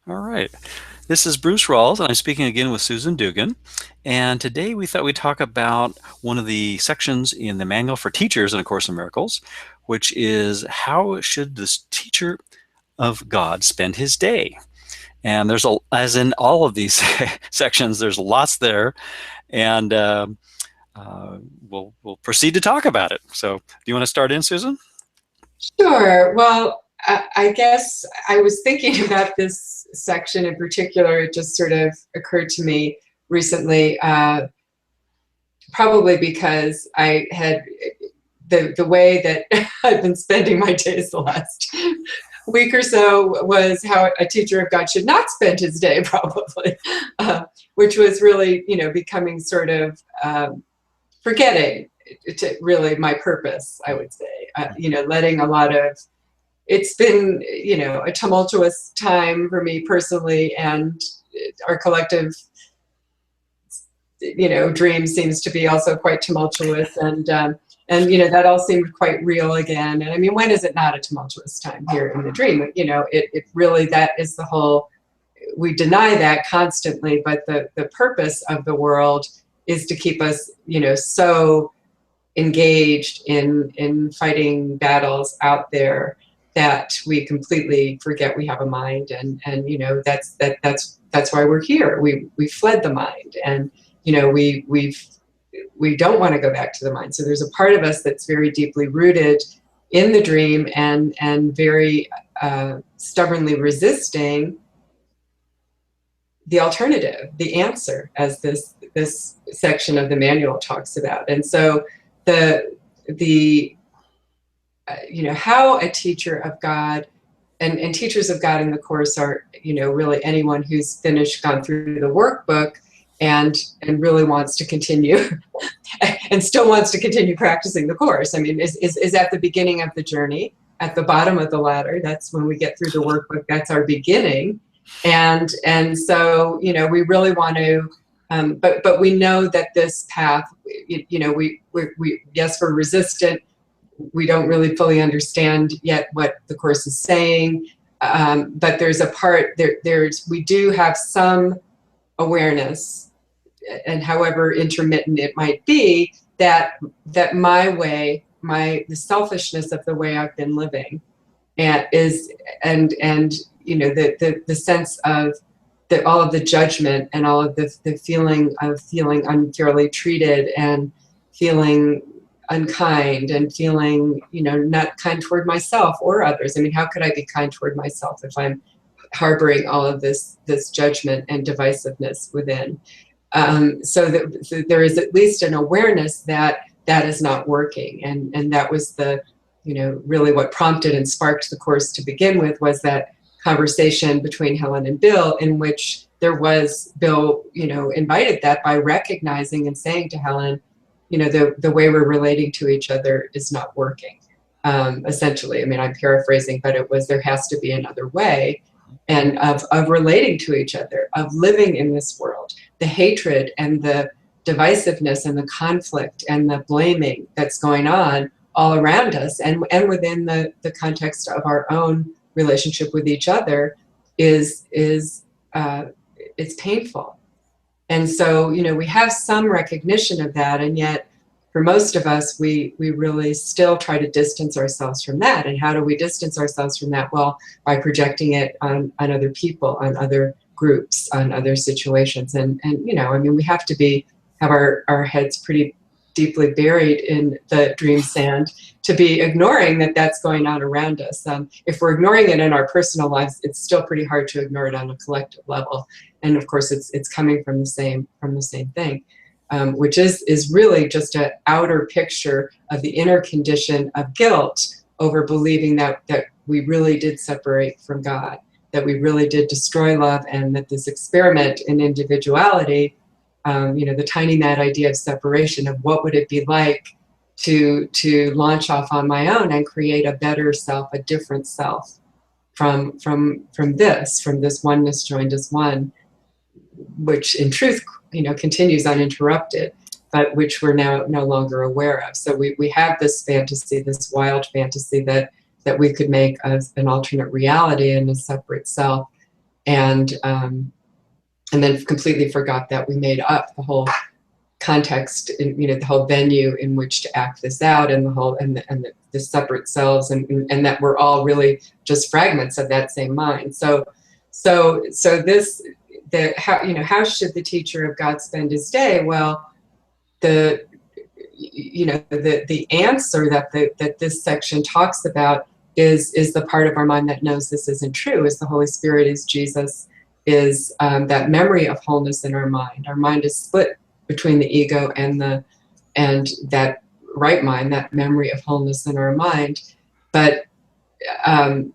All right. This is Bruce Rawles, and I'm speaking again with Susan Dugan. And today we thought we'd talk about one of the sections in the Manual for Teachers in A Course in Miracles, which is how should this teacher of God spend his day? And as in all of these sections, there's lots there, and we'll proceed to talk about it. So, do you want to start in, Susan? Sure. Well, I guess I was thinking about this section in particular. It just sort of occurred to me recently, probably because I had the way that I've been spending my days the last week or so was how a teacher of God should not spend his day, probably, which was really, becoming sort of forgetting really my purpose, I would say, letting a lot of, it's been, a tumultuous time for me personally, and our collective, dream seems to be also quite tumultuous, and that all seemed quite real again. And I mean, when is it not a tumultuous time here in the dream? It really, that is the whole, we deny that constantly, but the purpose of the world is to keep us, so engaged in fighting battles out there that we completely forget we have a mind, and that's why we're here. We fled the mind, and we don't want to go back to the mind. So there's a part of us that's very deeply rooted in the dream, and very stubbornly resisting the alternative, the answer, as this section of the manual talks about. And so how a teacher of God, and teachers of God in the Course are, really anyone who's gone through the workbook and really wants to continue and still wants to continue practicing the Course. I mean, is at the beginning of the journey, at the bottom of the ladder. That's when we get through the workbook. That's our beginning. And so, we really want to, but we know that this path, yes, we're resistant. We don't really fully understand yet what the Course is saying. But there's a part we do have some awareness, and however intermittent it might be, that my way, the selfishness of the way I've been living, and the sense of all of the judgment, and all of the feeling of feeling unfairly treated, and feeling unkind, and feeling, not kind toward myself or others. I mean, how could I be kind toward myself if I'm harboring all of this judgment and divisiveness within? So there is at least an awareness that is not working, and that was really what prompted and sparked the Course to begin with, was that conversation between Helen and Bill, in which Bill invited that by recognizing and saying to Helen, the way we're relating to each other is not working. Essentially, I mean, I'm paraphrasing, but it was, there has to be another way, and of relating to each other, of living in this world. The hatred and the divisiveness and the conflict and the blaming that's going on all around us, and within the context of our own relationship with each other, is it's painful. And so, we have some recognition of that, and yet for most of us, we really still try to distance ourselves from that. And how do we distance ourselves from that? Well, by projecting it on other people, on other groups, on other situations. And I mean, we have to have our heads pretty deeply buried in the dream sand to be ignoring that that's going on around us. If we're ignoring it in our personal lives, it's still pretty hard to ignore it on a collective level. And of course, it's coming from the same thing, which is really just an outer picture of the inner condition of guilt over believing that we really did separate from God, that we really did destroy love, and that this experiment in individuality, the tiny mad idea of separation, of what would it be like to launch off on my own and create a better self, a different self from this oneness joined as one, which in truth, continues uninterrupted, but which we're now no longer aware of. So we have this fantasy, this wild fantasy that we could make as an alternate reality and a separate self. And then completely forgot that we made up the whole context, the whole venue in which to act this out, and the separate selves, and that we're all really just fragments of that same mind. How should the teacher of God spend his day? Well, the answer that this section talks about is the part of our mind that knows this isn't true, is the Holy Spirit, is Jesus, is that memory of wholeness in our mind. Our mind is split between the ego and that right mind, that memory of wholeness in our mind. But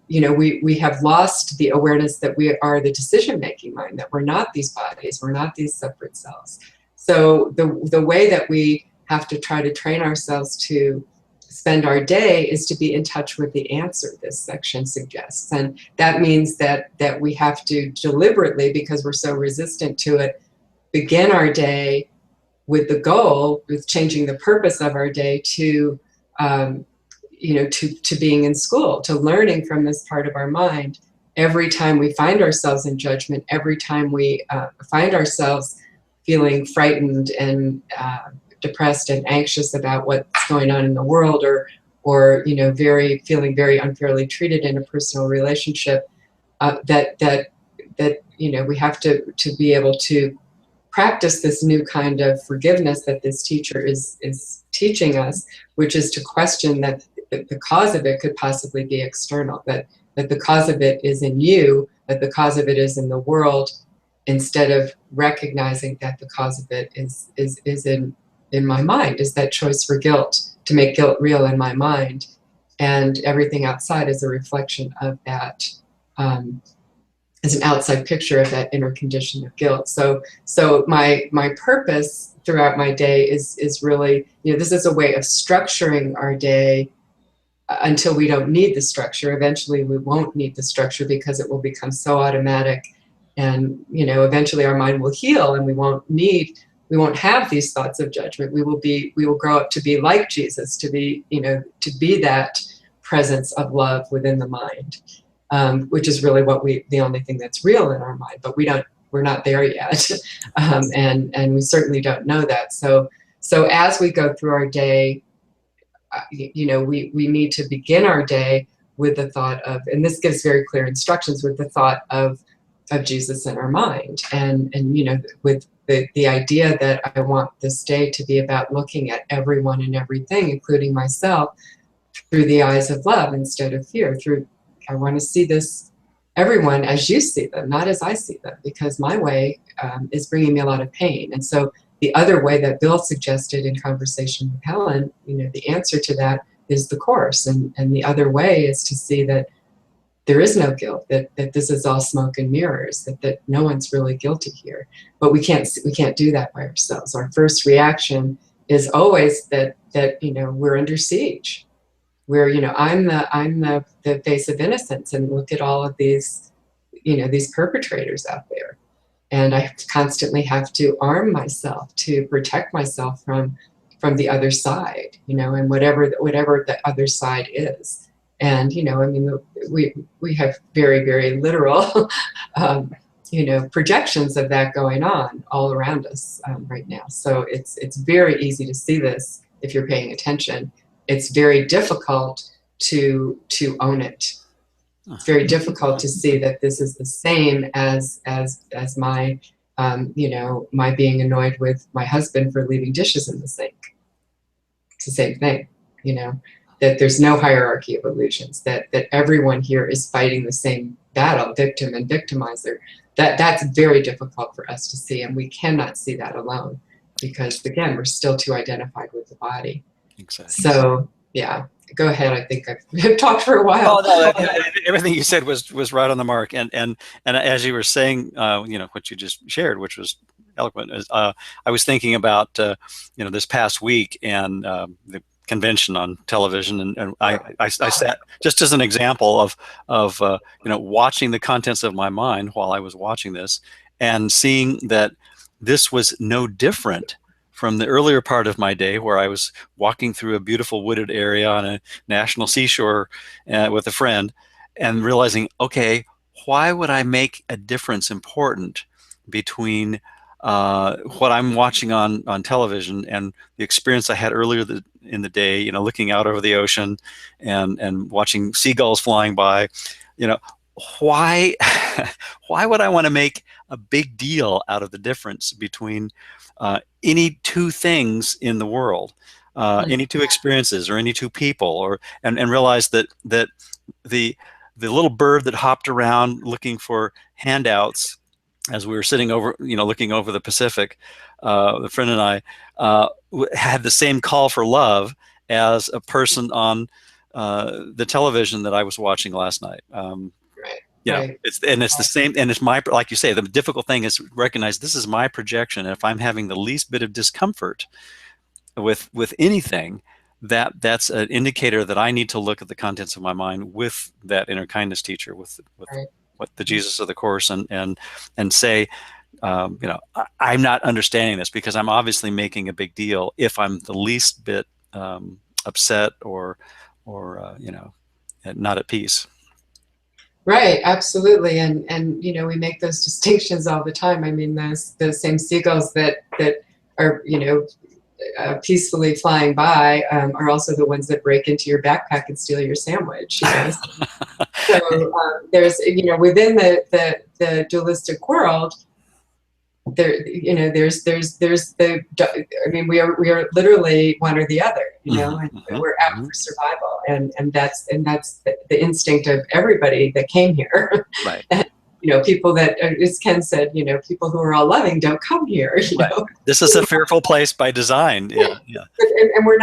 we have lost the awareness that we are the decision-making mind, that we're not these bodies, we're not these separate cells. So the way that we have to try to train ourselves to spend our day is to be in touch with the answer this section suggests. And that means that we have to deliberately, because we're so resistant to it, begin our day with the goal, with changing the purpose of our day to being in school, to learning from this part of our mind. Every time we find ourselves in judgment, every time we find ourselves feeling frightened and depressed and anxious about what's going on in the world, or feeling very unfairly treated in a personal relationship, that we have to be able to practice this new kind of forgiveness that this teacher is teaching us, which is to question that the cause of it could possibly be external, that the cause of it is in you, that the cause of it is in the world, instead of recognizing that the cause of it is in my mind, is that choice for guilt, to make guilt real in my mind, and everything outside is a reflection of that, is an outside picture of that inner condition of guilt. So my purpose throughout my day is really, this is a way of structuring our day until we don't need the structure. Eventually we won't need the structure because it will become so automatic, and eventually our mind will heal and we won't have these thoughts of judgment. We will grow up to be like Jesus, to be that presence of love within the mind, which is really the only thing that's real in our mind, but we're not there yet. And we certainly don't know that. So as we go through our day, we need to begin our day with the thought of, and this gives very clear instructions, with the thought of Jesus in our mind, and with the idea that I want this day to be about looking at everyone and everything, including myself, through the eyes of love instead of fear. I want to see everyone as you see them, not as I see them, because my way is bringing me a lot of pain. And so the other way that Bill suggested in conversation with Helen, the answer to that is the Course. And the other way is to see that there is no guilt, that this is all smoke and mirrors, that no one's really guilty here. But we can't do that by ourselves. Our first reaction is always that we're under siege. Where I'm the face of innocence, and look at all of these these perpetrators out there, and I constantly have to arm myself to protect myself from the other side, and whatever the other side is. And we have very, very literal projections of that going on all around us right now. So it's very easy to see this if you're paying attention. It's very difficult to own it. It's very difficult to see that this is the same as my my being annoyed with my husband for leaving dishes in the sink. It's the same thing, that there's no hierarchy of illusions, that everyone here is fighting the same battle, victim and victimizer. That's very difficult for us to see, and we cannot see that alone, because again, we're still too identified with the body. Exactly. So yeah, go ahead. I think I've talked for a while. Oh, no, everything you said was right on the mark. And as you were saying, what you just shared, which was eloquent, I was thinking about this past week and the convention on television, and I sat just as an example of watching the contents of my mind while I was watching this, and seeing that this was no different from the earlier part of my day, where I was walking through a beautiful wooded area on a national seashore with a friend, and realizing, okay, why would I make a difference important between what I'm watching on television and the experience I had earlier in the day, you know, looking out over the ocean and watching seagulls flying by, you know, why why would I want to make a big deal out of the difference between any two things in the world, any two experiences or any two people, or and realize that the the little bird that hopped around looking for handouts as we were sitting over, you know, looking over the Pacific, the friend and I had the same call for love as a person on the television that I was watching last night. Right. You know, Right. it's the same, and it's my, like you say, the difficult thing is recognize this is my projection. And if I'm having the least bit of discomfort with anything, that's an indicator that I need to look at the contents of my mind with that inner kindness teacher, with Right. what the Jesus of the Course, and say, you know, I'm not understanding this because I'm obviously making a big deal if I'm the least bit upset or you know, not at peace. Right, absolutely, and you know we make those distinctions all the time. I mean, those same seagulls that are, you know, peacefully flying by are also the ones that break into your backpack and steal your sandwich. You know, so there's, you know, within the dualistic world, there, you know, there's the, I mean, we are literally one or the other, you know, and we're out for survival, and that's the instinct of everybody that came here. Right. And, you know, people that, as Ken said, you know, people who are all loving don't come here, you Right. know. This is a fearful place by design. Yeah. Yeah. And we're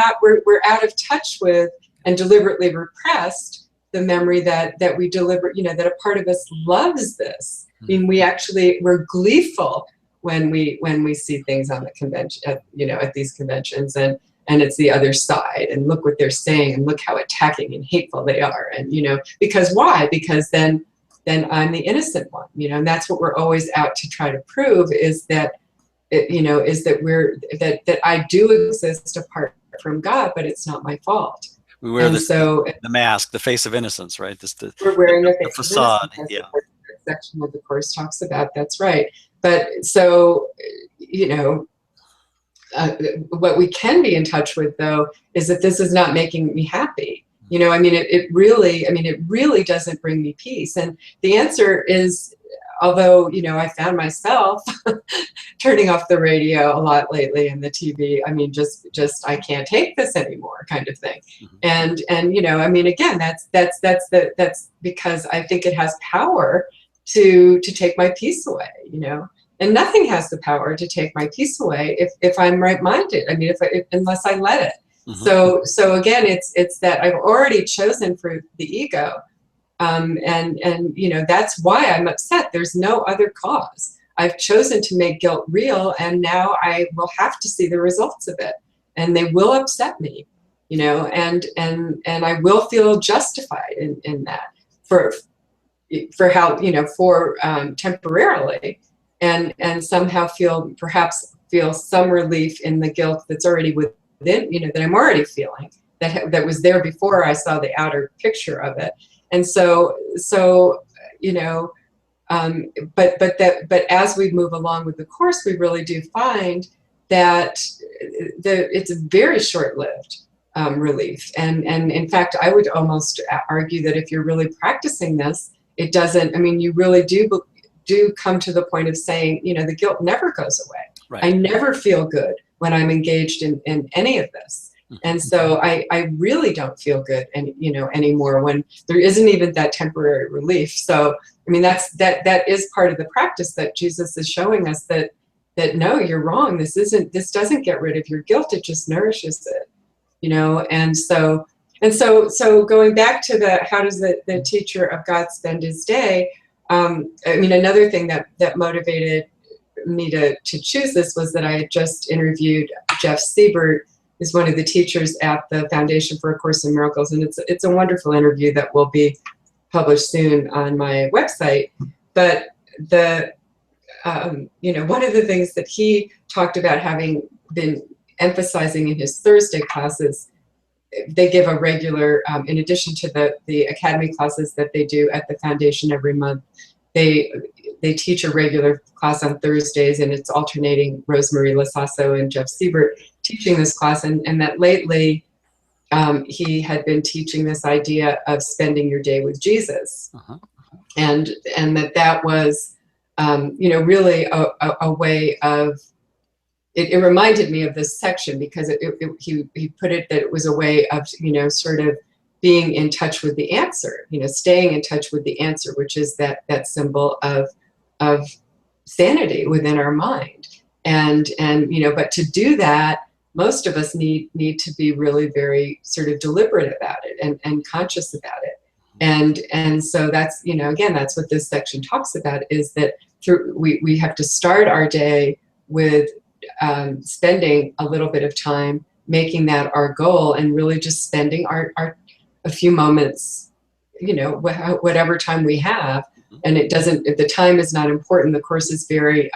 out of touch with and deliberately repressed the memory that we deliberate, you know, that a part of us loves this. I mean, we're gleeful when we see things on the convention, you know, at these conventions, and it's the other side, and look what they're saying, and look how attacking and hateful they are, and, you know, because why? Because then I'm the innocent one, you know, and that's what we're always out to try to prove, is that you know, is that that I do exist apart from God, but it's not my fault. We wear And this so the mask, the face of innocence, right? This we're wearing a the face of facade. innocence, as Yeah. the section of the Course talks about. That's right. But so, you know, what we can be in touch with, though, is that this is not making me happy. You know, I mean, it really doesn't bring me peace. And the answer is, although, you know, I found myself turning off the radio a lot lately and the TV. I mean, just I can't take this anymore, kind of thing. And you know, I mean, again, that's because I think it has power to take my peace away, you know. And nothing has the power to take my peace away if I'm right-minded. I mean, unless I let it. So again, it's that I've already chosen for the ego, and you know, that's why I'm upset. There's no other cause. I've chosen to make guilt real, and now I will have to see the results of it, and they will upset me, you know, and I will feel justified in that for how, you know, for temporarily, and somehow perhaps feel some relief in the guilt that's already within, you know, that I'm already feeling, that was there before I saw the outer picture of it. And so you know, but as we move along with the Course, we really do find that it's a very short-lived relief. And in fact, I would almost argue that if you're really practicing this, it doesn't, I mean, you really do come to the point of saying, you know, the guilt never goes away. Right. I never feel good when I'm engaged in any of this. And so I really don't feel good, and, you know, anymore, when there isn't even that temporary relief. So I mean, that is part of the practice, that Jesus is showing us that no, you're wrong. This doesn't get rid of your guilt. It just nourishes it, you know. And so going back to how does the teacher of God spend his day? I mean, another thing that motivated me to choose this was that I had just interviewed Jeff Siebert, is one of the teachers at the Foundation for A Course in Miracles, and it's a wonderful interview that will be published soon on my website. But you know, one of the things that he talked about having been emphasizing in his Thursday classes they give a regular, in addition to the academy classes that they do at the foundation every month, they teach a regular class on Thursdays, and it's alternating Rosemarie Lasasso and Jeff Siebert teaching this class, and that lately he had been teaching this idea of spending your day with Jesus. Uh-huh. And that was, really a way of, it reminded me of this section, because he put it that it was a way of, sort of being in touch with the answer, staying in touch with the answer, which is that symbol of sanity within our mind. And but to do that, most of us need to be really very sort of deliberate about it and conscious about it. And so that's, again, that's what this section talks about, is that we have to start our day with spending a little bit of time making that our goal, and really just spending a few moments, whatever time we have. And the time is not important. The Course is very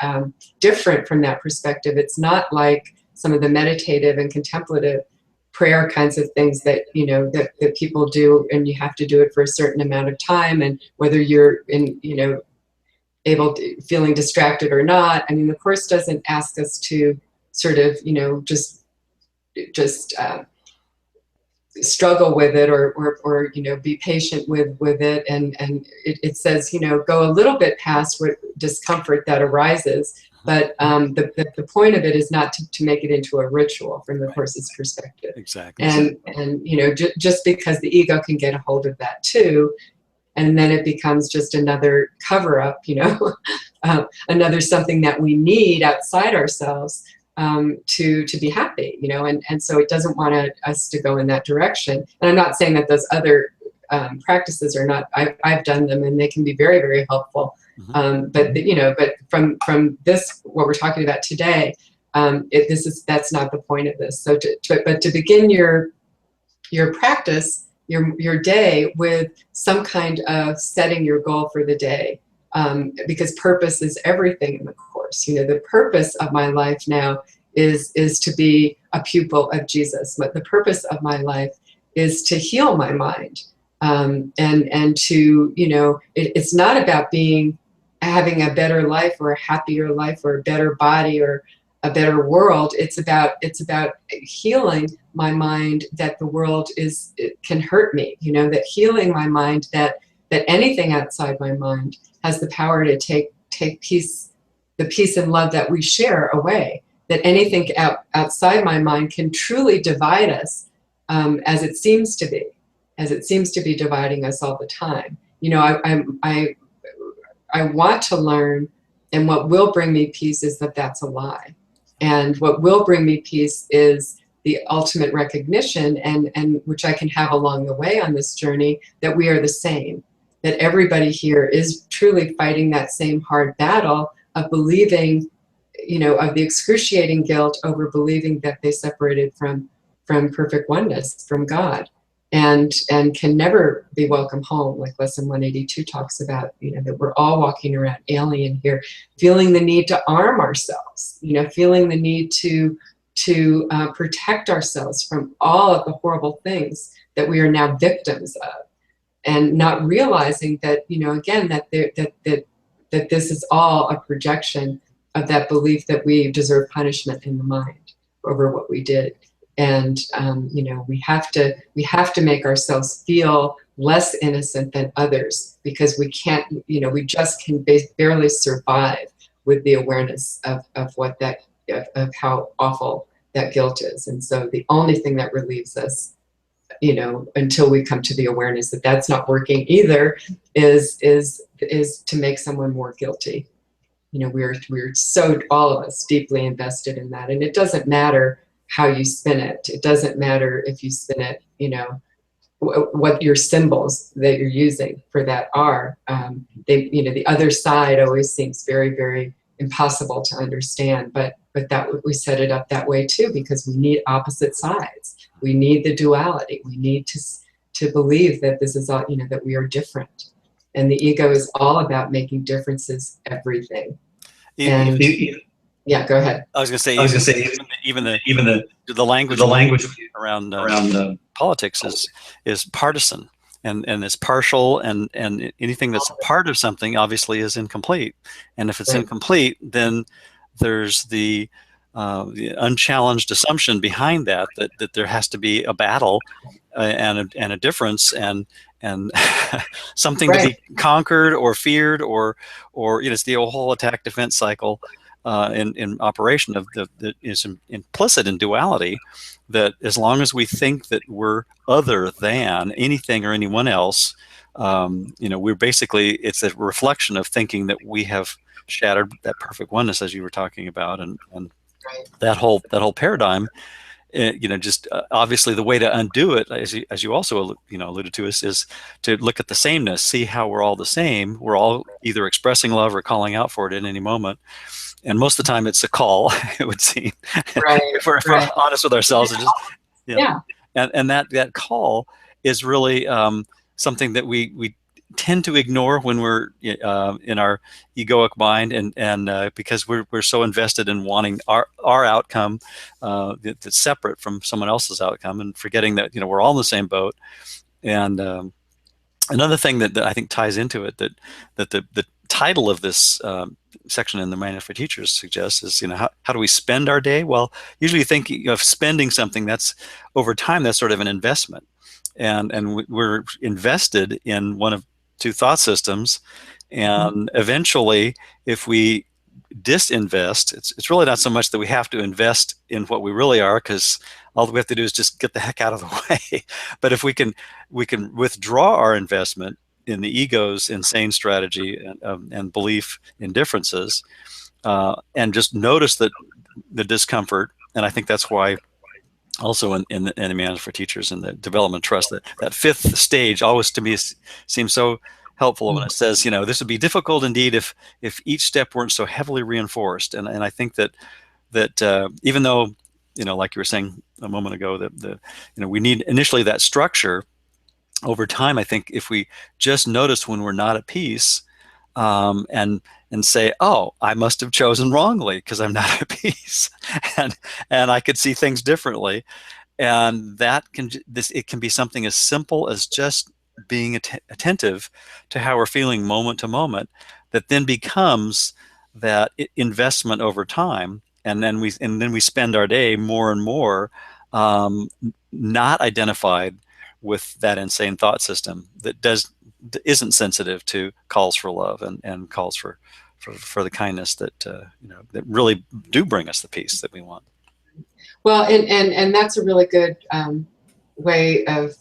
different from that perspective. It's not like some of the meditative and contemplative prayer kinds of things that, that people do, and you have to do it for a certain amount of time, and whether you're in, feeling distracted or not. I mean, the Course doesn't ask us to sort of, just struggle with it, or be patient with it, and it says, go a little bit past what discomfort that arises, but the point of it is not to make it into a ritual from the Course's perspective. Exactly. And just because the ego can get a hold of that too, and then it becomes just another cover up, another something that we need outside ourselves to be happy, and so it doesn't want us to go in that direction. And I'm not saying that those other practices are not. I've done them, and they can be very, very helpful. But but from this, what we're talking about today, that's not the point of this. So to begin your practice, your day, with some kind of setting your goal for the day, because purpose is everything in the Course. The purpose of my life now is to be a pupil of Jesus. But the purpose of my life is to heal my mind, and to, it's not about having a better life, or a happier life, or a better body, or a better world. It's about healing my mind, that the world can hurt me, that healing my mind, that anything outside my mind has the power to take peace, the peace and love that we share, away, that anything outside my mind can truly divide us, as it seems to be dividing us all the time. I want to learn, and what will bring me peace is that that's a lie. And what will bring me peace is the ultimate recognition, and which I can have along the way on this journey, that we are the same, that everybody here is truly fighting that same hard battle of believing, of the excruciating guilt over believing that they separated from perfect oneness, from God, and can never be welcome home, like Lesson 182 talks about, that we're all walking around alien here, feeling the need to arm ourselves, feeling the need to protect ourselves from all of the horrible things that we are now victims of, and not realizing that, again, that this is all a projection of that belief that we deserve punishment in the mind over what we did. And we have to make ourselves feel less innocent than others, because we can't, we just can barely survive with the awareness of what of how awful that guilt is. And so the only thing that relieves us, until we come to the awareness that that's not working either, is to make someone more guilty. We're so, all of us, deeply invested in that, and it doesn't matter how you spin it. It doesn't matter if you spin it, what your symbols that you're using for that are. The other side always seems very, very impossible to understand, but that we set it up that way too, because we need opposite sides. We need the duality. We need to believe that this is all, that we are different. And the ego is all about making differences everything. Yeah, go ahead. I was going to say I was going to say even even the language the language around around politics is partisan, and it's partial, and anything that's a part of something obviously is incomplete, and if it's Right. incomplete, then there's the unchallenged assumption behind that there has to be a battle, and a difference, and something to Right. be conquered or feared, or it's the whole attack defense cycle in operation of that is implicit in duality, that as long as we think that we're other than anything or anyone else, we're basically, it's a reflection of thinking that we have shattered that perfect oneness, as you were talking about, and Right. that whole paradigm. Just obviously the way to undo it, as you also alluded to, is to look at the sameness, see how we're all the same. We're all either expressing love or calling out for it in any moment, and most of the time it's a call. It would seem, Right. if we're Right. honest with ourselves, it's just, Yeah. and that call is really something that we tend to ignore when we're in our egoic mind, and because we're so invested in wanting our outcome that's separate from someone else's outcome, and forgetting that we're all in the same boat. And another thing that I think ties into it, that the title of this section in the Manual for Teachers suggests, is how do we spend our day? Well, usually thinking of spending something, that's over time, that's sort of an investment, and we're invested in one of two thought systems, and eventually, if we disinvest, it's really not so much that we have to invest in what we really are, because all we have to do is just get the heck out of the way. But if we can withdraw our investment in the ego's insane strategy and belief in differences, and just notice that the discomfort. And I think that's why also in the Manual for Teachers and the Development Trust, that fifth stage always to me seems so helpful when it says, this would be difficult indeed if each step weren't so heavily reinforced. And I think that even though, like you were saying a moment ago, that we need initially that structure, over time, I think if we just notice when we're not at peace, and say, oh, I must have chosen wrongly because I'm not at peace, and I could see things differently, and it can be something as simple as just being attentive to how we're feeling moment to moment, that then becomes that investment over time, and then we spend our day more and more not identified with that insane thought system that isn't sensitive to calls for love and calls for the kindness that that really do bring us the peace that we want. Well, and that's a really good way of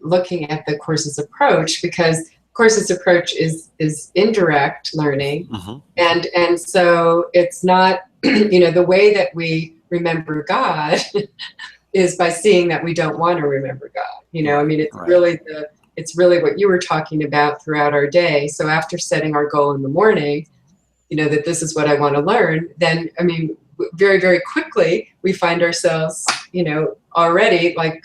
looking at the Course's approach, because Course's approach is indirect learning, and so it's not the way that we remember God is by seeing that we don't want to remember God. I mean, it's really what you were talking about throughout our day. So after setting our goal in the morning, that this is what I want to learn, then, I mean, very, very quickly, we find ourselves, already like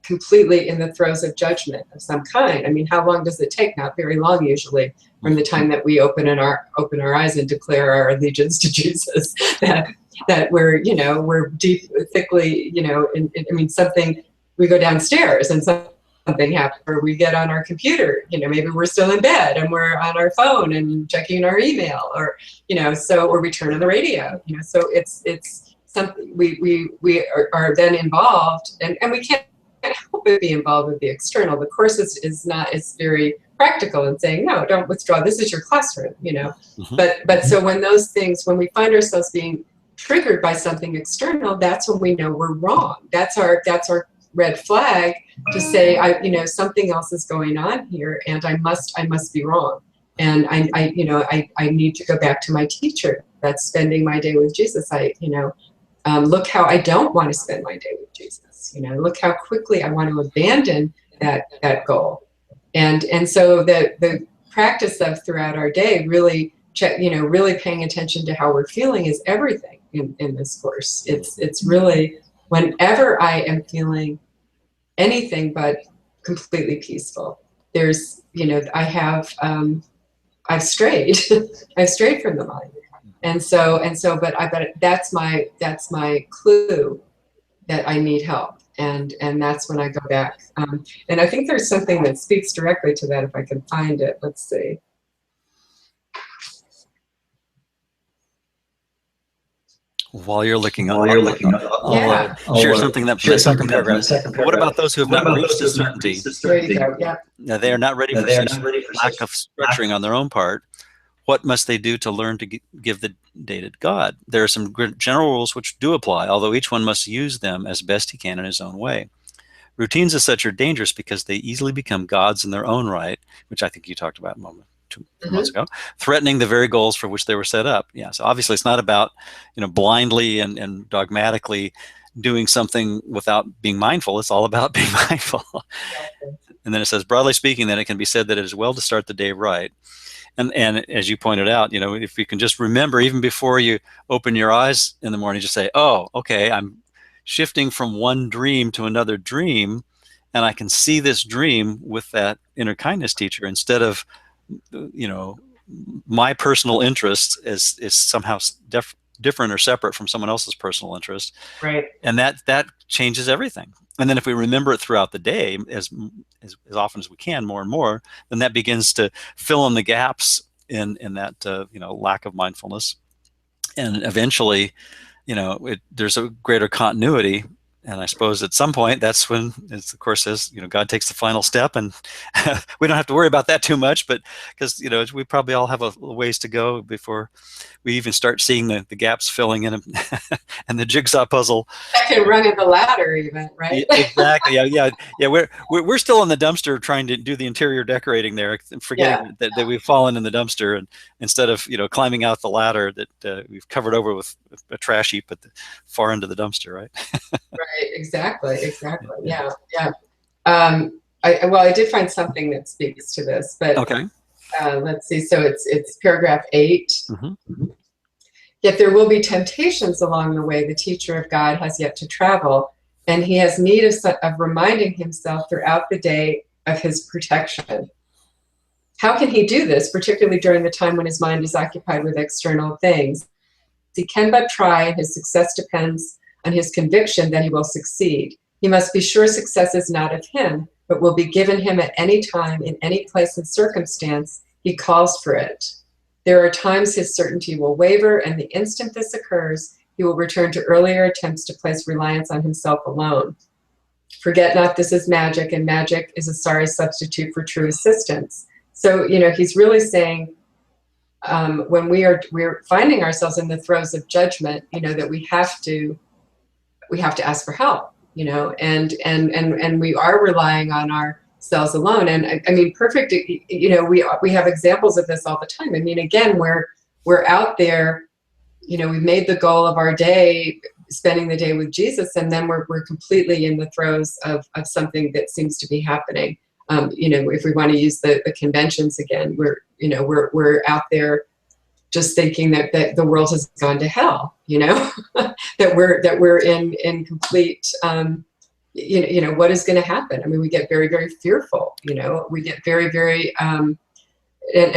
completely in the throes of judgment of some kind. I mean, how long does it take? Not very long, usually, from the time that we open our eyes and declare our allegiance to Jesus, that we're, we're deep, thickly, I mean, something, we go downstairs and something happens, or we get on our computer, maybe we're still in bed and we're on our phone and checking our email, or, or we turn on the radio, so it's something we are then involved, and we can't help but be involved with the external. The Course is very practical in saying, no, don't withdraw. This is your classroom, But so when we find ourselves being triggered by something external, that's when we know we're wrong. That's our red flag to say, something else is going on here, and I must be wrong, and I need to go back to my teacher. That's spending my day with Jesus. Look how I don't want to spend my day with Jesus. Look how quickly I want to abandon that goal, and so the practice of throughout our day really really paying attention to how we're feeling is everything in this Course. It's really, whenever I am feeling anything but completely peaceful, there's I've strayed I've strayed from the mind, But that's my clue that I need help. And that's when I go back. And I think there's something that speaks directly to that, if I can find it. Let's see. While you're looking up, I'll share something that from the second paragraph. What about those who have not reached this certainty? There you go. Yeah. Now, they are not ready for such lack of structuring on their own part. What must they do to learn to give the day to God? There are some general rules which do apply, although each one must use them as best he can in his own way. Routines as such are dangerous because they easily become gods in their own right, which I think you talked about two months ago, threatening the very goals for which they were set up. Yeah, so obviously it's not about, blindly and dogmatically doing something without being mindful. It's all about being mindful. And then it says, broadly speaking, then it can be said that it is well to start the day right. And as you pointed out, if you can just remember, even before you open your eyes in the morning, just say, oh, okay, I'm shifting from one dream to another dream, and I can see this dream with that inner kindness teacher instead of, my personal interest is somehow different or separate from someone else's personal interest. Right. And that changes everything. And then if we remember it throughout the day, as often as we can, more and more, then that begins to fill in the gaps in that lack of mindfulness. And eventually, there's a greater continuity. And I suppose at some point, that's when, as the Course says, God takes the final step, and we don't have to worry about that too much, but because, we probably all have a ways to go before we even start seeing the gaps filling in and the jigsaw puzzle. Second rung of the ladder, even, right? Exactly. Yeah. We're still in the dumpster trying to do the interior decorating there, forgetting that we've fallen in the dumpster, and instead of climbing out the ladder that we've covered over with a trash heap at the far end of the dumpster, right? Right. Exactly. Yeah. I did find something that speaks to this, but okay. Let's see. So it's paragraph 8. Mm-hmm. Yet there will be temptations along the way the teacher of God has yet to travel, and he has need of reminding himself throughout the day of his protection. How can he do this, particularly during the time when his mind is occupied with external things? He can but try, and his success depends on his conviction that he will succeed. He must be sure success is not of him, but will be given him at any time, in any place and circumstance he calls for it. There are times his certainty will waver, and the instant this occurs, he will return to earlier attempts to place reliance on himself alone. Forget not this is magic, and magic is a sorry substitute for true assistance. So, he's really saying, when we're finding ourselves in the throes of judgment, that we have to ask for help, and we are relying on ourselves alone. And I mean, perfect, we have examples of this all the time. I mean, again, we're out there, we've made the goal of our day, spending the day with Jesus, and then we're completely in the throes of something that seems to be happening. If we want to use the conventions again, we're out there just thinking that the world has gone to hell, that we're in complete, what is going to happen? I mean, we get very, very fearful, we get very, very, and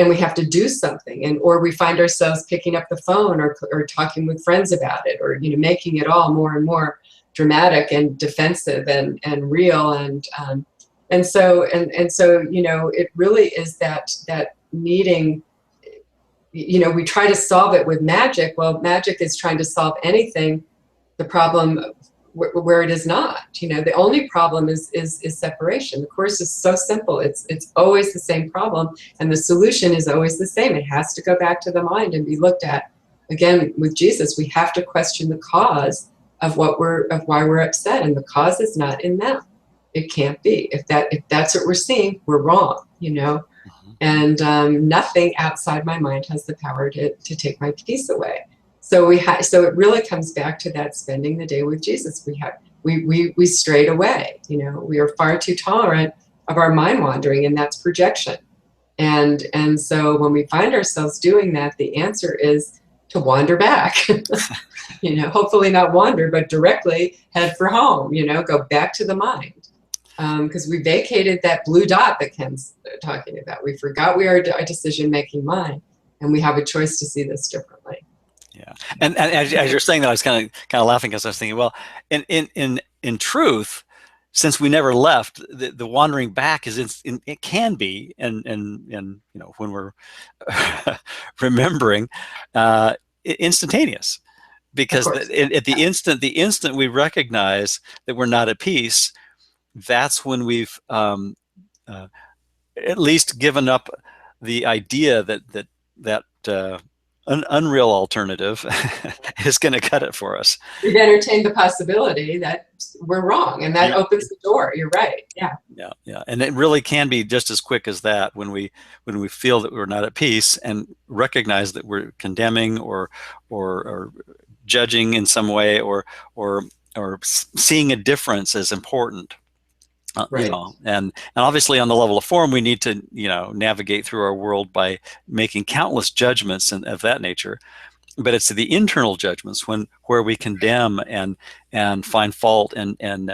we have to do something, or we find ourselves picking up the phone or talking with friends about it, or, making it all more and more dramatic and defensive and real. And so, it really is that needing, we try to solve it with magic. Well, magic is trying to solve anything. The problem where it is not, the only problem is separation. The Course is so simple. It's always the same problem, and the solution is always the same. It has to go back to the mind and be looked at. Again, with Jesus, we have to question the cause of why we're upset, and the cause is not in them. It can't be. If that's what we're seeing, we're wrong, and nothing outside my mind has the power to take my peace away. So so it really comes back to that spending the day with Jesus. We strayed away. We are far too tolerant of our mind wandering, and that's projection. And so when we find ourselves doing that, the answer is to wander back. Hopefully not wander, but directly head for home. Go back to the mind. Because we vacated that blue dot that Ken's talking about. We forgot we are a decision-making mind, and we have a choice to see this differently. Yeah. And as you're saying that, I was kind of laughing because I was thinking, well, in truth, since we never left, the wandering back it can be, and when we're remembering, instantaneous, Of because course. at the instant we recognize that we're not at peace, that's when we've uh, at least given up the idea that unreal alternative is going to cut it for us. We've entertained the possibility that we're wrong, and that Yeah, opens the door. You're right. Yeah. yeah, yeah. And it really can be just as quick as that when we feel that we're not at peace and recognize that we're condemning or judging in some way, or seeing a difference as important. Right. And obviously on the level of form, we need to, navigate through our world by making countless judgments and of that nature. But it's the internal judgments where we condemn and find fault and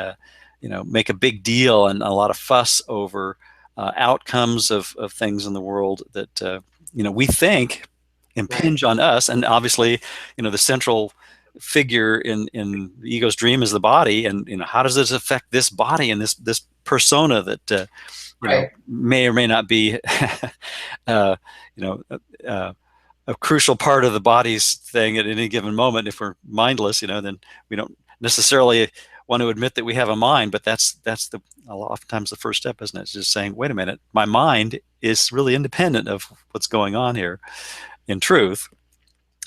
make a big deal and a lot of fuss over outcomes of things in the world that we think Right. impinge on us. And obviously, the central figure in the ego's dream is the body, and how does this affect this body and this persona that Right. may or may not be uh, you know a crucial part of the body's thing at any given moment. If we're mindless, then we don't necessarily want to admit that we have a mind, but that's oftentimes the first step, isn't it? It's just saying, wait a minute, my mind is really independent of what's going on here in truth.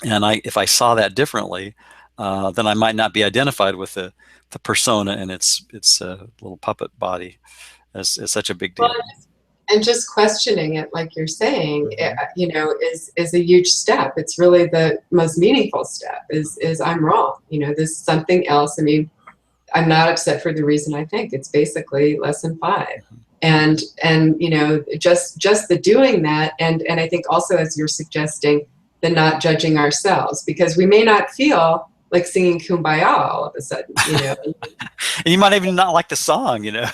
And if I saw that differently, then I might not be identified with the persona and its little puppet body as such a big Well, deal. and just questioning it, like you're saying, Mm-hmm. is a huge step. It's really the most meaningful step. Is I'm wrong. There's something else. I mean, I'm not upset for the reason I think. It's basically lesson 5. And just the doing that, and I think also, as you're suggesting, the not judging ourselves, because we may not feel like singing Kumbaya all of a sudden. And you might even not like the song. Yeah,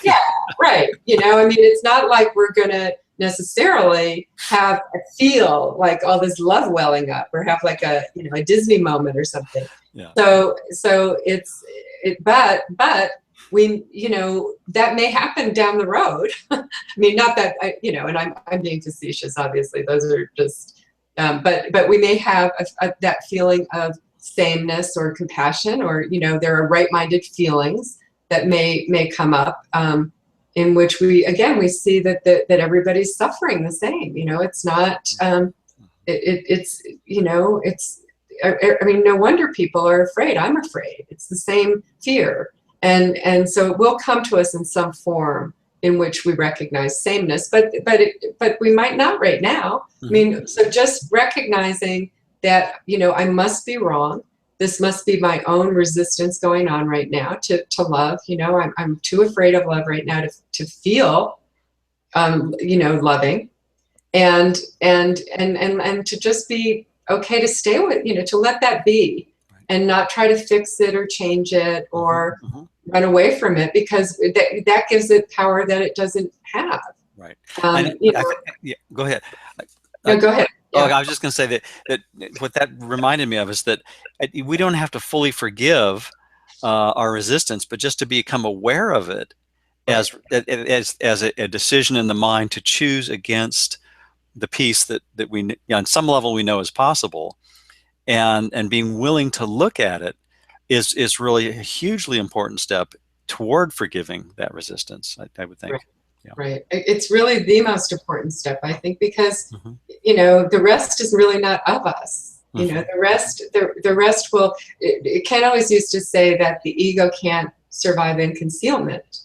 right. I mean, it's not like we're gonna necessarily have a feel like all this love welling up, or have like a Disney moment or something. Yeah. So but we, that may happen down the road. I mean, not that and I'm being facetious, obviously. Those are just, but we may have that feeling of sameness or compassion, or there are right-minded feelings that may come up, in which we see that everybody's suffering the same. It's not, it's I mean, no wonder people are afraid. I'm afraid. It's the same fear. And so it will come to us in some form in which we recognize sameness, but we might not right now. Mm-hmm. I mean, so just recognizing that, I must be wrong. This must be my own resistance going on right now to love. I'm too afraid of love right now to feel, loving, and to just be okay to stay with, to let that be, and not try to fix it or change it or Mm-hmm. run away from it, because that gives it power that it doesn't have. Right. Yeah, go ahead. No, go ahead. Oh, Yeah. I was just going to say that what that reminded me of is that we don't have to fully forgive our resistance, but just to become aware of it Right. as a decision in the mind to choose against the peace that we, on some level, we know is possible, and being willing to look at it is really a hugely important step toward forgiving that resistance, I would think. Right. Yeah. Right. It's really the most important step, I think, because Mm-hmm. the rest is really not of us. Mm-hmm. The rest will. Ken always used to say that the ego can't survive in concealment,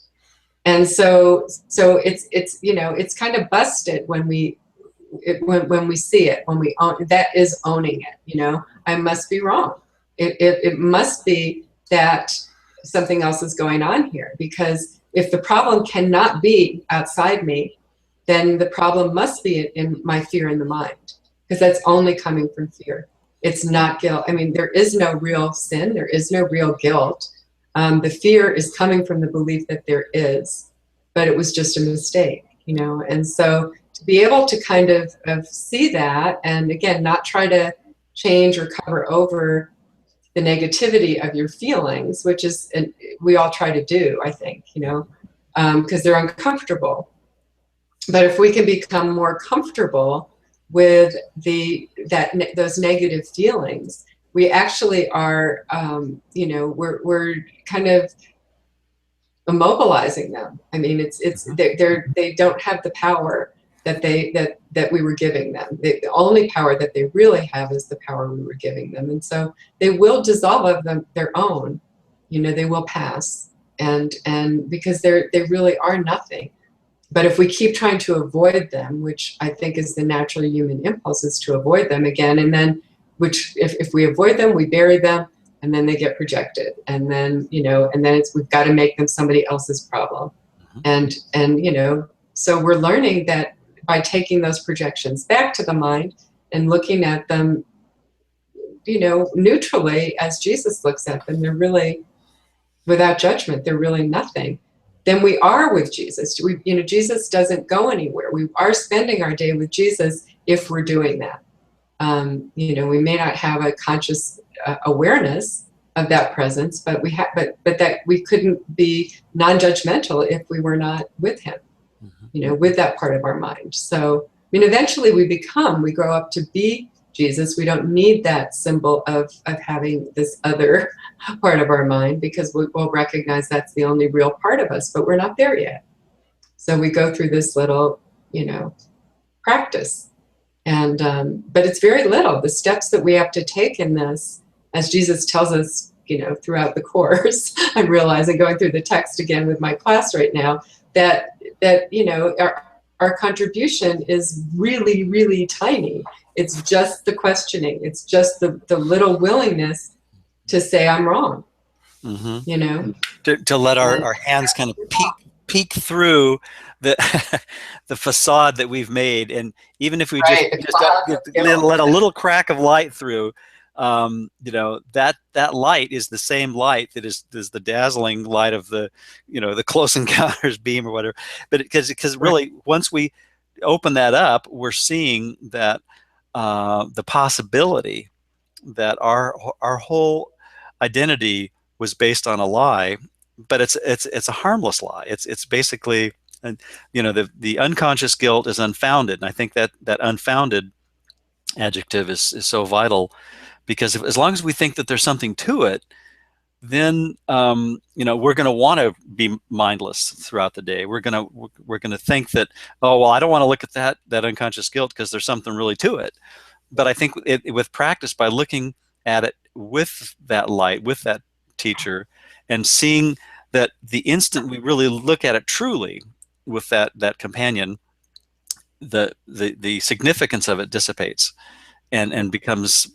and so it's kind of busted when we see it, when we own that, is owning it. I must be wrong. It must be that something else is going on here, because if the problem cannot be outside me, then the problem must be in my fear in the mind, because that's only coming from fear. It's not guilt. I mean, there is no real sin. There is no real guilt. The fear is coming from the belief that there is, but it was just a mistake, And so to be able to kind of see that, and again, not try to change or cover over the negativity of your feelings, which is, and we all try to do, I think, because they're uncomfortable. But if we can become more comfortable with those negative feelings, we actually are, we're kind of immobilizing them. I mean, they don't have the power that we were giving them. The only power that they really have is the power we were giving them, and so they will dissolve of their own. They will pass, and because they really are nothing. But if we keep trying to avoid them, which I think is the natural human impulse, is to avoid them again, and then which if we avoid them, we bury them, and then they get projected, and then we've got to make them somebody else's problem, and so we're learning that by taking those projections back to the mind and looking at them, neutrally as Jesus looks at them, they're really without judgment. They're really nothing. Then we are with Jesus. Jesus doesn't go anywhere. We are spending our day with Jesus if we're doing that. We may not have a conscious awareness of that presence, but but that we couldn't be non-judgmental if we were not with him, with that part of our mind. So, eventually we grow up to be Jesus. We don't need that symbol of having this other part of our mind, because we'll recognize that's the only real part of us, but we're not there yet. So we go through this little, practice. And, but it's very little. The steps that we have to take in this, as Jesus tells us, throughout the course, I'm realizing, going through the text again with my class right now, that our contribution is really, really tiny. It's just the questioning. It's just the little willingness to say I'm wrong. To let our hands kind of peek through the the facade that we've made, and even if we just let a little crack of light through, that light is the same light that is the dazzling light of the the Close Encounters beam or whatever. But because really, once we open that up, we're seeing that the possibility that our whole identity was based on a lie, but it's a harmless lie. It's basically, the unconscious guilt is unfounded, and I think that unfounded adjective is so vital, because as long as we think that there's something to it, then we're going to want to be mindless throughout the day. We're going to think that, oh well, I don't want to look at that unconscious guilt because there's something really to it. But I think with practice, by looking at it with that light, with that teacher, and seeing that the instant we really look at it truly with that companion, the significance of it dissipates and becomes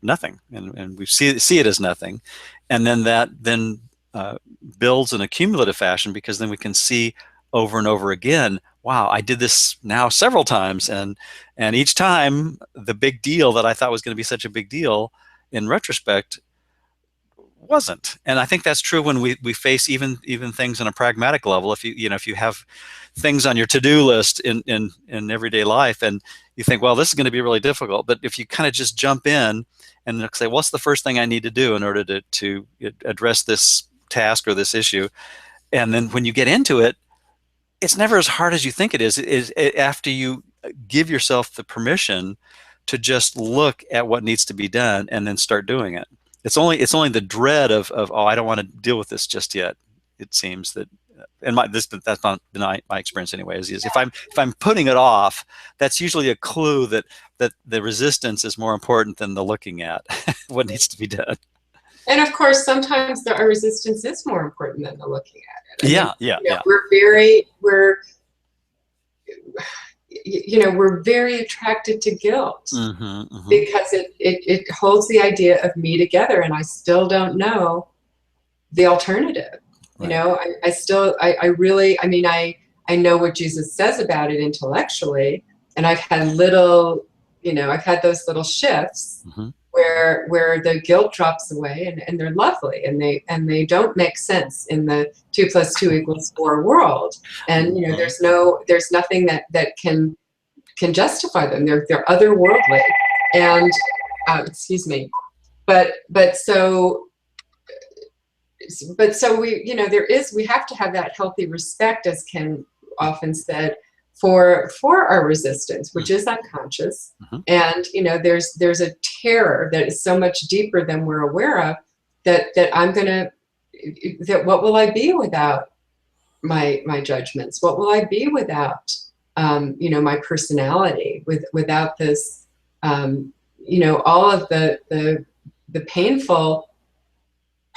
nothing, and we see it as nothing, and then that builds in a cumulative fashion, because then we can see over and over again, wow, I did this now several times, and each time the big deal that I thought was going to be such a big deal in retrospect wasn't. And I think that's true when we face even things on a pragmatic level. If you have things on your to-do list in everyday life, and you think, well, this is going to be really difficult, but if you kind of just jump in and say, what's the first thing I need to do in order to address this task or this issue, and then when you get into it, it's never as hard as you think it is. After you give yourself the permission to just look at what needs to be done and then start doing it. It's only the dread of oh, I don't want to deal with this just yet. It seems that, and that's not been my experience anyway. Is if I'm putting it off, that's usually a clue that the resistance is more important than the looking at what needs to be done. And of course, sometimes our resistance is more important than the looking at it. Yeah. We're very attracted to guilt, because it holds the idea of me together, and I still don't know the alternative. Right. I know what Jesus says about it intellectually, and I've had those little shifts where the guilt drops away, and they're lovely, and they don't make sense in the 2 + 2 = 4 world. And there's nothing that can justify them. They're otherworldly, and excuse me. But so we, we have to have that healthy respect, as Ken often said, for our resistance, which is unconscious. Mm-hmm. And there's a terror that is so much deeper than we're aware of, that what will I be without my judgments? What will I be without my personality, without this all of the painful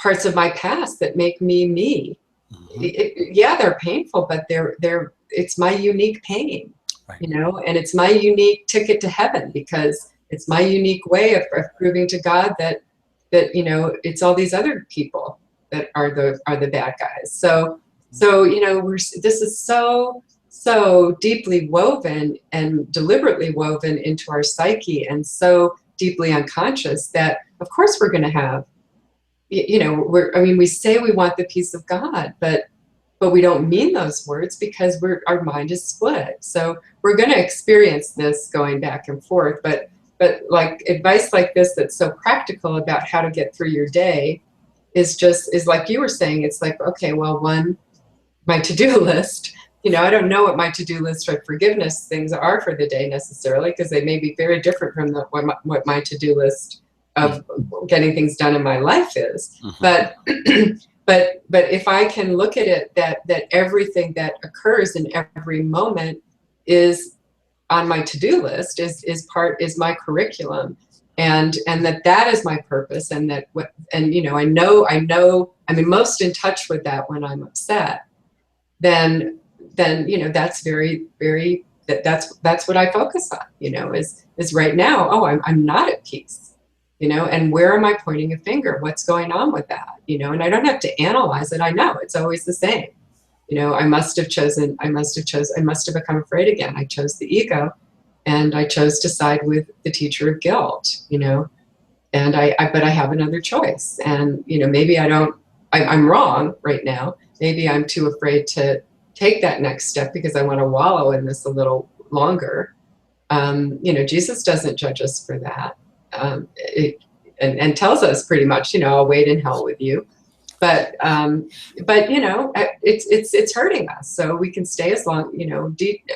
parts of my past that make me me. Mm-hmm. Yeah, they're painful, but it's my unique pain, right. And it's my unique ticket to heaven, because it's my unique way of proving to God that it's all these other people that are the bad guys. So this is so deeply woven and deliberately woven into our psyche, and so deeply unconscious, that of course we're going to have, we say we want the peace of God, but we don't mean those words, because our mind is split. So we're going to experience this going back and forth, but like advice like this, that's so practical about how to get through your day, is like you were saying. It's like, okay, well, my to-do list, I don't know what my to-do list of forgiveness things are for the day necessarily, because they may be very different from what my to-do list of getting things done in my life is. Mm-hmm. But if I can look at it, that everything that occurs in every moment is on my to-do list, is my curriculum, and that is my purpose, and I know I'm most in touch with that when I'm upset, then that's very, very, that's what I focus on, is right now, oh, I'm not at peace. And where am I pointing a finger? What's going on with that? And I don't have to analyze it. I know it's always the same. I must have become afraid again. I chose the ego, and I chose to side with the teacher of guilt, but I have another choice. And, maybe I'm wrong right now. Maybe I'm too afraid to take that next step because I want to wallow in this a little longer. Jesus doesn't judge us for that. And tells us pretty much, I'll wait in hell with you, but it's hurting us. So we can stay as long, deep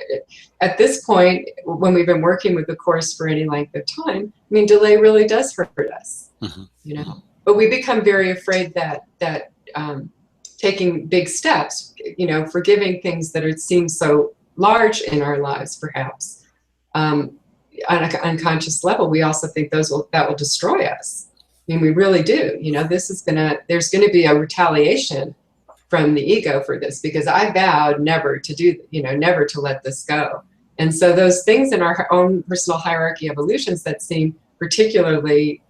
at this point, when we've been working with the course for any length of time. I mean, delay really does hurt us, but we become very afraid that taking big steps, forgiving things that seem so large in our lives, perhaps, on an unconscious level, we also think that will destroy us. I mean, we really do. There's going to be a retaliation from the ego for this, because I vowed never to let this go. And so those things in our own personal hierarchy evolutions that seem particularly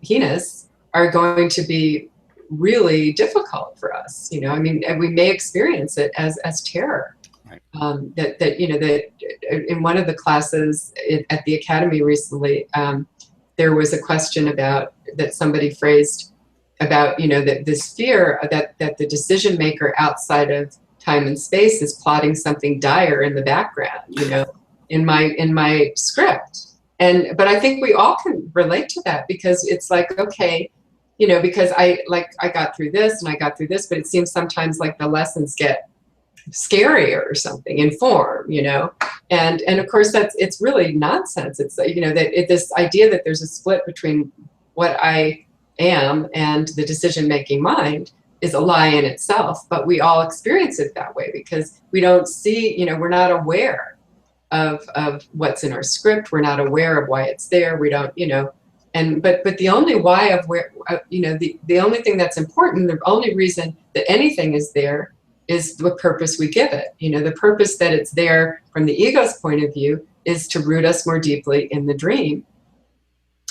heinous are going to be really difficult for us. And we may experience it as terror. Right. That in one of the classes at the academy recently, there was a question that somebody phrased about, that this fear that the decision maker outside of time and space is plotting something dire in the background, in my script. But I think we all can relate to that, because it's like, okay, because I got through this and I got through this, but it seems sometimes like the lessons get scarier or something in form, and of course it's really nonsense. It's this idea that there's a split between what I am and the decision-making mind is a lie in itself, but we all experience it that way because we don't see, we're not aware of what's in our script. We're not aware of why it's there. We don't, but the only why of where, the only thing that's important, the only reason that anything is there is the purpose we give it. The purpose that it's there from the ego's point of view is to root us more deeply in the dream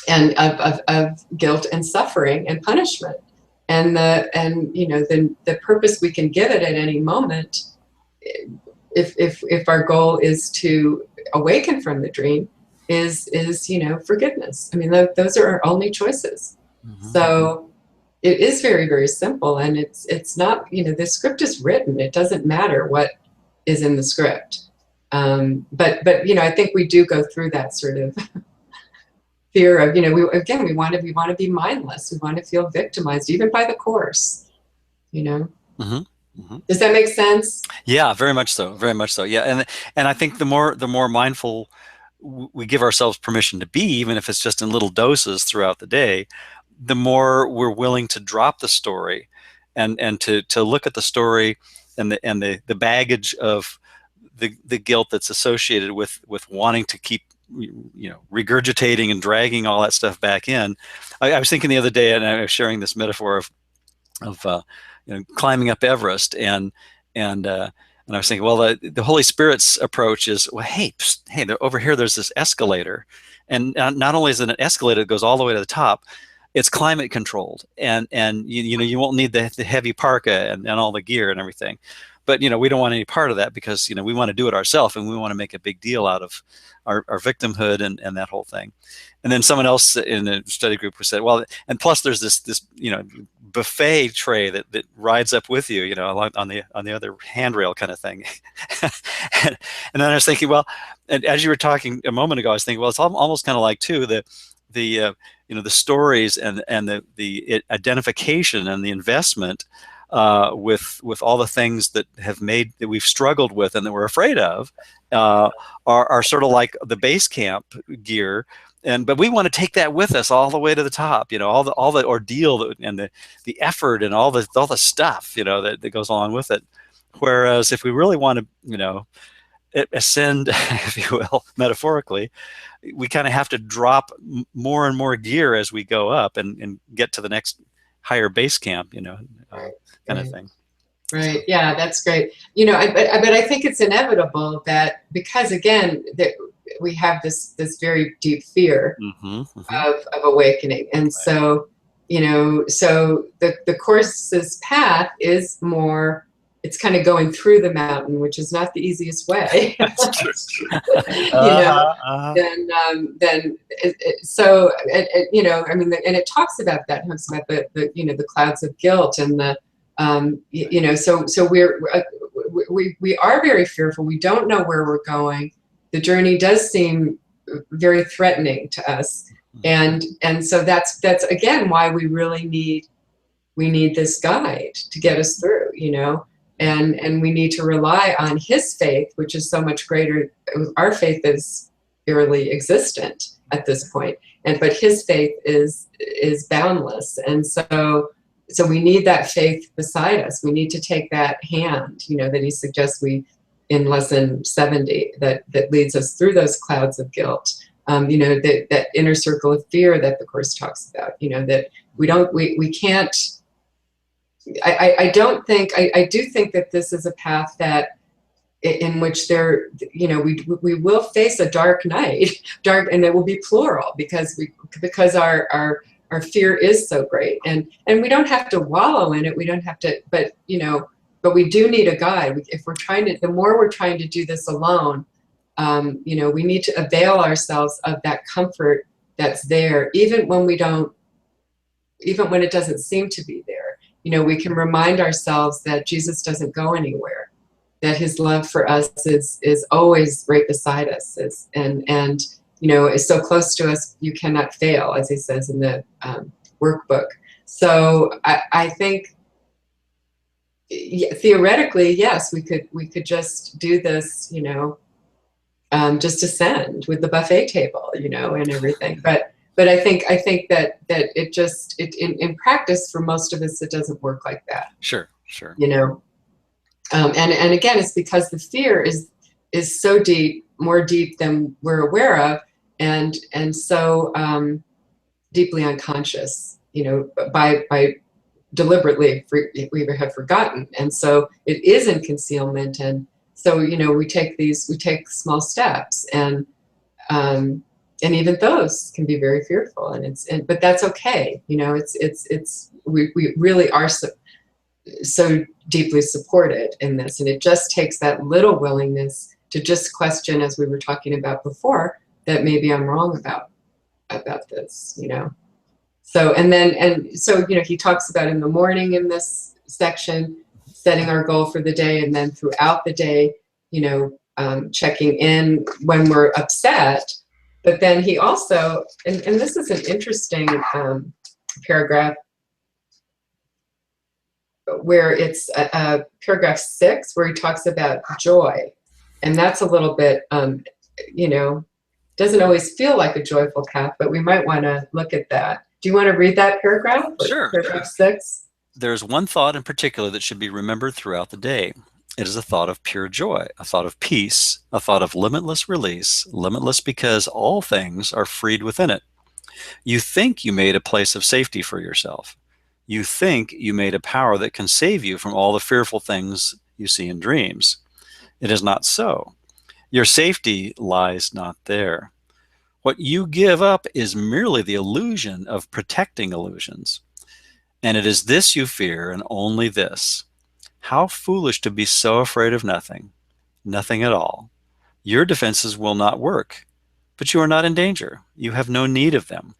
and of guilt and suffering and punishment. And the purpose we can give it at any moment, if our goal is to awaken from the dream, is forgiveness. I mean, those are our only choices. Mm-hmm. So it is very, very simple, and it's not, the script is written. It doesn't matter what is in the script. But I think we do go through that sort of fear of, we want to be mindless. We want to feel victimized, even by the Course, Mm-hmm. Mm-hmm. Does that make sense? Yeah, very much so. Very much so. Yeah, and I think the more mindful we give ourselves permission to be, even if it's just in little doses throughout the day, the more we're willing to drop the story, and to look at the story and the baggage of the guilt that's associated with wanting to keep regurgitating and dragging all that stuff back in. I was thinking the other day, and I was sharing this metaphor of climbing up Everest, and I was thinking, well, the Holy Spirit's approach is, well, hey, over here, there's this escalator, and not only is it an escalator that goes all the way to the top, it's climate controlled, and you won't need the heavy parka and all the gear and everything, but we don't want any part of that, because we want to do it ourselves, and we want to make a big deal out of our victimhood and that whole thing. And then someone else in a study group who said, well, and plus there's this buffet tray that rides up with you, on the other handrail kind of thing. and then I was thinking, well, and as you were talking a moment ago, I was thinking, well, it's almost kind of like too the stories and the identification and the investment with all the things that we've struggled with and that we're afraid of, are sort of like the base camp gear. But we want to take that with us all the way to the top, all the ordeal and the effort and all the stuff, that goes along with it. Whereas if we really want to, ascend, if you will, metaphorically, we kind of have to drop more and more gear as we go up and get to the next higher base camp, kind of thing. Right. Yeah, that's great. But I think it's inevitable that, because again, that we have this very deep fear of awakening, and so so the Course's path is more. It's kind of going through the mountain, which is not the easiest way. That's true. So and it talks about that. It talks about the clouds of guilt and the so we are very fearful. We don't know where we're going. The journey does seem very threatening to us, and so that's again why we really need this guide to get us through, and we need to rely on his faith, which is so much greater. Our faith is barely existent at this point, but his faith is boundless, and so we need that faith beside us. We need to take that hand, that he suggests in lesson 70, that leads us through those clouds of guilt. That inner circle of fear that the Course talks about, that we can't, I do think that this is a path that in which we will face a dark night, and it will be plural, because our fear is so great, and we don't have to wallow in it. We don't have to, but we do need a guide. If the more we're trying to do this alone, we need to avail ourselves of that comfort that's there, even when it doesn't seem to be there. We can remind ourselves that Jesus doesn't go anywhere, that his love for us is always right beside us, and is so close to us, you cannot fail, as he says in the workbook. So I think, theoretically, yes, we could just do this, just ascend with the buffet table, and everything. But I think that it in practice, for most of us, it doesn't work like that. Sure. And again, it's because the fear is so deep, more deep than we're aware of, and so deeply unconscious, by deliberately we have forgotten, and so it is in concealment, and so we take small steps, and even those can be very fearful, but that's okay, we really are so deeply supported in this, and it just takes that little willingness to just question, as we were talking about before, that maybe I'm wrong about this, So he talks about in the morning in this section, setting our goal for the day, and then throughout the day, checking in when we're upset, But then he also, and this is an interesting paragraph, where it's paragraph 6, where he talks about joy. And that's a little bit, you know, doesn't always feel like a joyful path, but we might want to look at that. Do you want to read that paragraph? Sure. Paragraph 6? There's one thought in particular that should be remembered throughout the day. It is a thought of pure joy, a thought of peace, a thought of limitless release, limitless because all things are freed within it. You think you made a place of safety for yourself. You think you made a power that can save you from all the fearful things you see in dreams. It is not so. Your safety lies not there. What you give up is merely the illusion of protecting illusions. And it is this you fear, and only this. How foolish to be so afraid of nothing, nothing at all. Your defenses will not work, but you are not in danger. You have no need of them.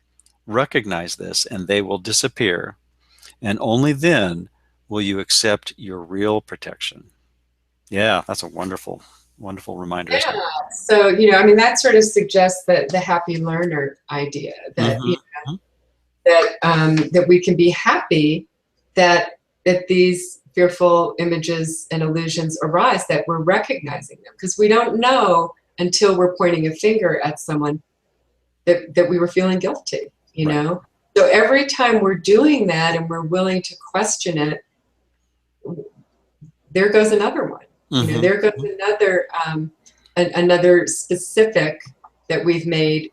Recognize this, and they will disappear. And only then will you accept your real protection. Yeah, that's a wonderful, wonderful reminder. Yeah. So, you know, I mean, that sort of suggests that the happy learner idea, that, you know, that we can be happy that these fearful images and illusions arise, that we're recognizing them, because we don't know until we're pointing a finger at someone that we were feeling guilty, you know? So every time we're doing that and we're willing to question it, there goes another one. You know, there goes another another specific that we've made,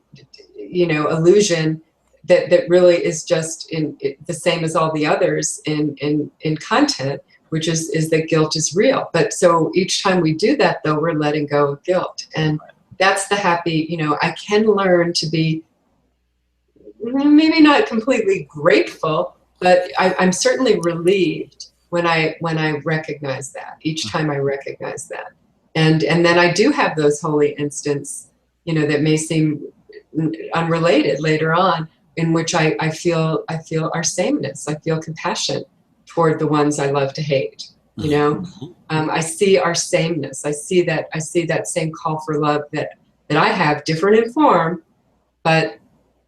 you know, illusion that really is just the same as all the others in content, which is that guilt is real. But so each time we do that, though, we're letting go of guilt. And that's the happy, you know, I can learn to be maybe not completely grateful, but I'm certainly relieved when I recognize that, each time I recognize that. And then I do have those holy instants, you know, that may seem unrelated later on, in which I feel our sameness. I feel compassion toward the ones I love to hate. You know, I see our sameness. I see that same call for love that I have, different in form, but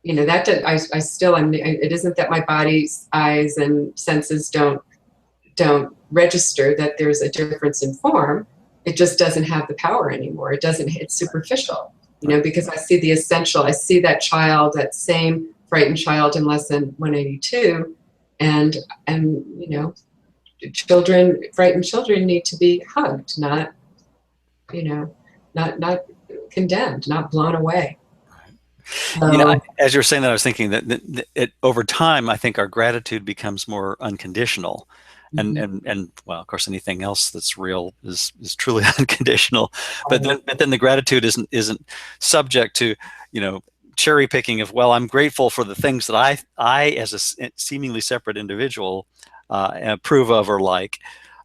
you know, that I still am. It isn't that my body's eyes and senses don't register that there's a difference in form. It just doesn't have the power anymore. It's superficial, you know, because I see the essential. I see that child, that same frightened child in lesson 182, and you know, frightened children need to be hugged, not, you know, not condemned, not blown away. Yeah, as you're saying that, I was thinking that over time, I think our gratitude becomes more unconditional. And well, of course, anything else that's real is truly unconditional. But then the gratitude isn't subject to, you know, cherry picking of, well, I'm grateful for the things that I as a seemingly separate individual approve of or like,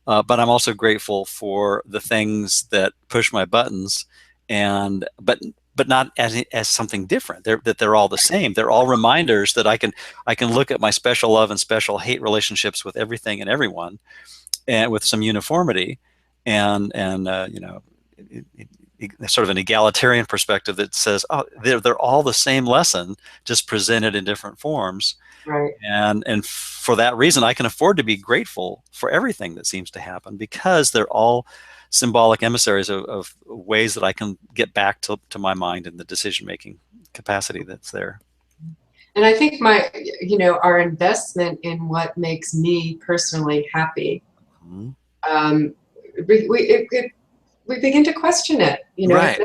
but I'm also grateful for the things that push my buttons, but not as something different. They're all the same. They're all reminders that I can look at my special love and special hate relationships with everything and everyone, and with some uniformity, and you know, sort of an egalitarian perspective that says, oh, they're all the same lesson, just presented in different forms. Right. And for that reason, I can afford to be grateful for everything that seems to happen, because they're all symbolic emissaries of ways that I can get back to my mind and the decision-making capacity that's there. And I think you know, our investment in what makes me personally happy, we begin to question it, you know. Right.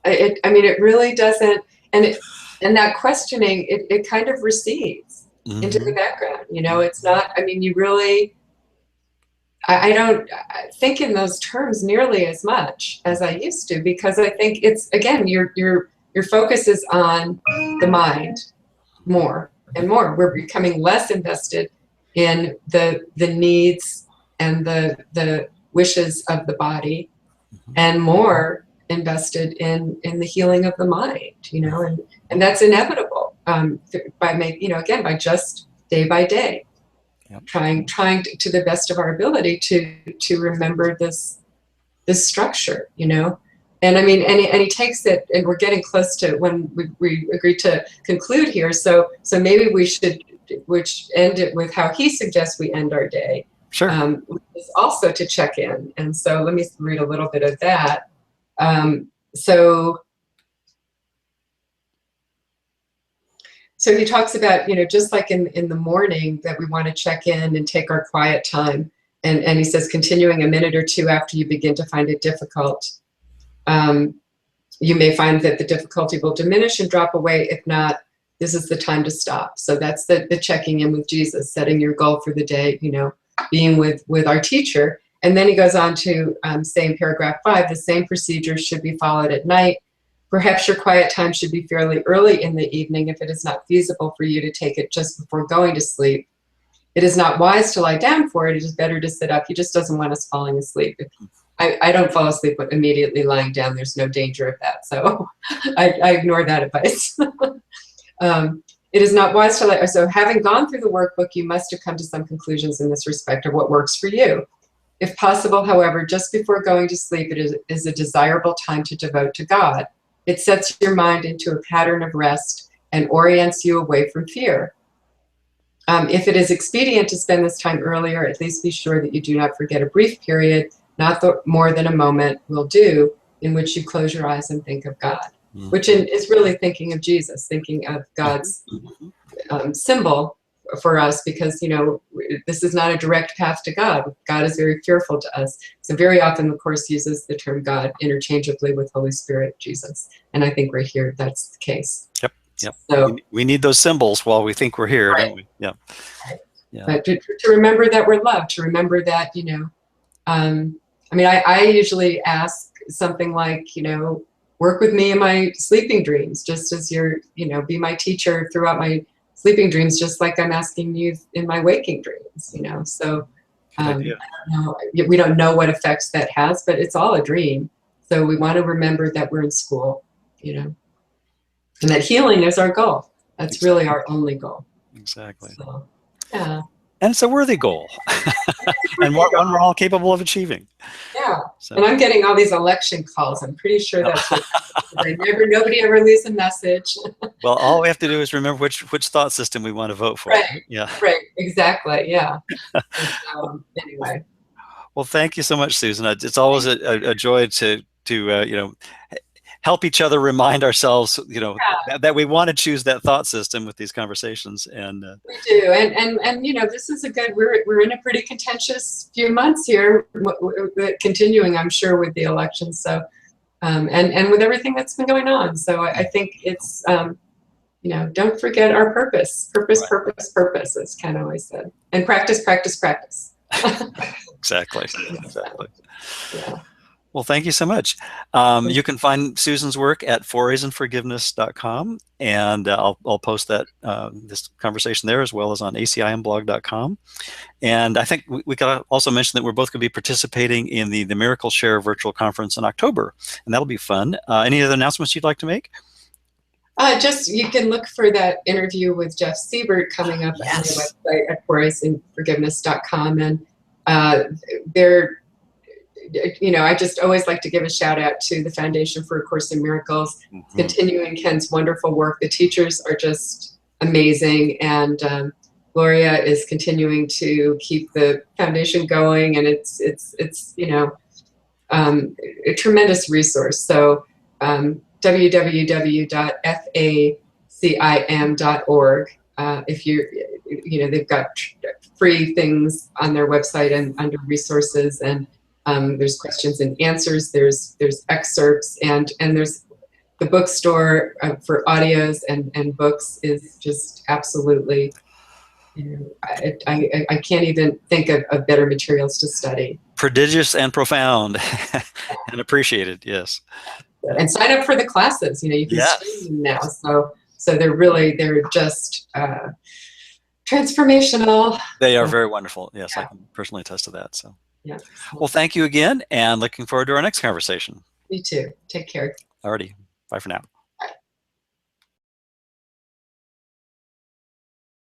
I mean, it really doesn't, and that questioning, it kind of recedes into the background, you know. It's not, I mean, you really, I don't think in those terms nearly as much as I used to, because I think it's, again, your focus is on the mind more and more. We're becoming less invested in the needs and the wishes of the body, and more invested in the healing of the mind, you know, and that's inevitable, you know, again, by just day by day. Yep. Trying to the best of our ability to remember this structure, you know. And I mean, and he takes it, and we're getting close to when we agreed to conclude here. So maybe we should, which end it with how he suggests we end our day. Sure. Is also to check in. And so let me read a little bit of that. So he talks about, just like in the morning, that we want to check in and take our quiet time. And he says, continuing a minute or two after you begin to find it difficult. You may find that the difficulty will diminish and drop away. If not, this is the time to stop. So that's the checking in with Jesus, setting your goal for the day, being with our teacher. And then he goes on to say in paragraph 5, the same procedures should be followed at night. Perhaps your quiet time should be fairly early in the evening if it is not feasible for you to take it just before going to sleep. It is not wise to lie down for it. It is better to sit up. He just doesn't want us falling asleep. I don't fall asleep immediately lying down. There's no danger of that. So I ignore that advice. It is not wise to lie. So having gone through the workbook, you must have come to some conclusions in this respect of what works for you. If possible, however, just before going to sleep, it is a desirable time to devote to God. It sets your mind into a pattern of rest and orients you away from fear. If it is expedient to spend this time earlier, at least be sure that you do not forget a brief period, not more than a moment will do, in which you close your eyes and think of God, which is really thinking of Jesus, thinking of God's symbol for us, because, this is not a direct path to God. God is very fearful to us. So very often the Course uses the term God interchangeably with Holy Spirit, Jesus. And I think right here, that's the case. Yep. Yep. So we need those symbols while we think we're here, right. don't we? Yeah. Right. Yeah. But to remember that we're loved, to remember that, I usually ask something like, work with me in my sleeping dreams, just as you're, be my teacher throughout my sleeping dreams, just like I'm asking you in my waking dreams, So we don't know what effects that has, but it's all a dream. So we want to remember that we're in school, and that healing is our goal. That's really our only goal. Exactly. So, yeah. And it's a worthy goal, and one we're all capable of achieving. Yeah. So. And I'm getting all these election calls. I'm pretty sure that's what nobody ever leaves a message. Well, all we have to do is remember which thought system we want to vote for. Right. Yeah. Right. Exactly. Yeah. Anyway. Well, thank you so much, Susan. It's always a joy to help each other remind ourselves, that we want to choose that thought system with these conversations. And we do, and this is a good. We're in a pretty contentious few months here, continuing, I'm sure, with the election. So, and with everything that's been going on. So I think it's, don't forget our purpose, purpose, as Ken always said, and practice. Exactly. Yeah. Well, thank you so much. You can find Susan's work at fourasandforgiveness.com, and I'll post that this conversation there, as well as on acimblog.com. And I think we could also mention that we're both going to be participating in the Miracle Share virtual conference in October, and that'll be fun. Any other announcements you'd like to make? Just you can look for that interview with Jeff Siebert coming up on the website at fourasandforgiveness.com, and I just always like to give a shout out to the Foundation for A Course in Miracles, continuing Ken's wonderful work. The teachers are just amazing, and Gloria is continuing to keep the foundation going, and it's a tremendous resource. So www.facim.org. If they've got free things on their website and under resources, and there's questions and answers, there's excerpts, and there's the bookstore for audios and books is just absolutely, I can't even think of better materials to study. Prodigious and profound and appreciated, yes. And sign up for the classes, you can stream them now. So they're just transformational. They are very wonderful. Yes, I can personally attest to that. So. Yeah. Well, thank you again, and looking forward to our next conversation. You too. Take care. Alrighty. Bye for now.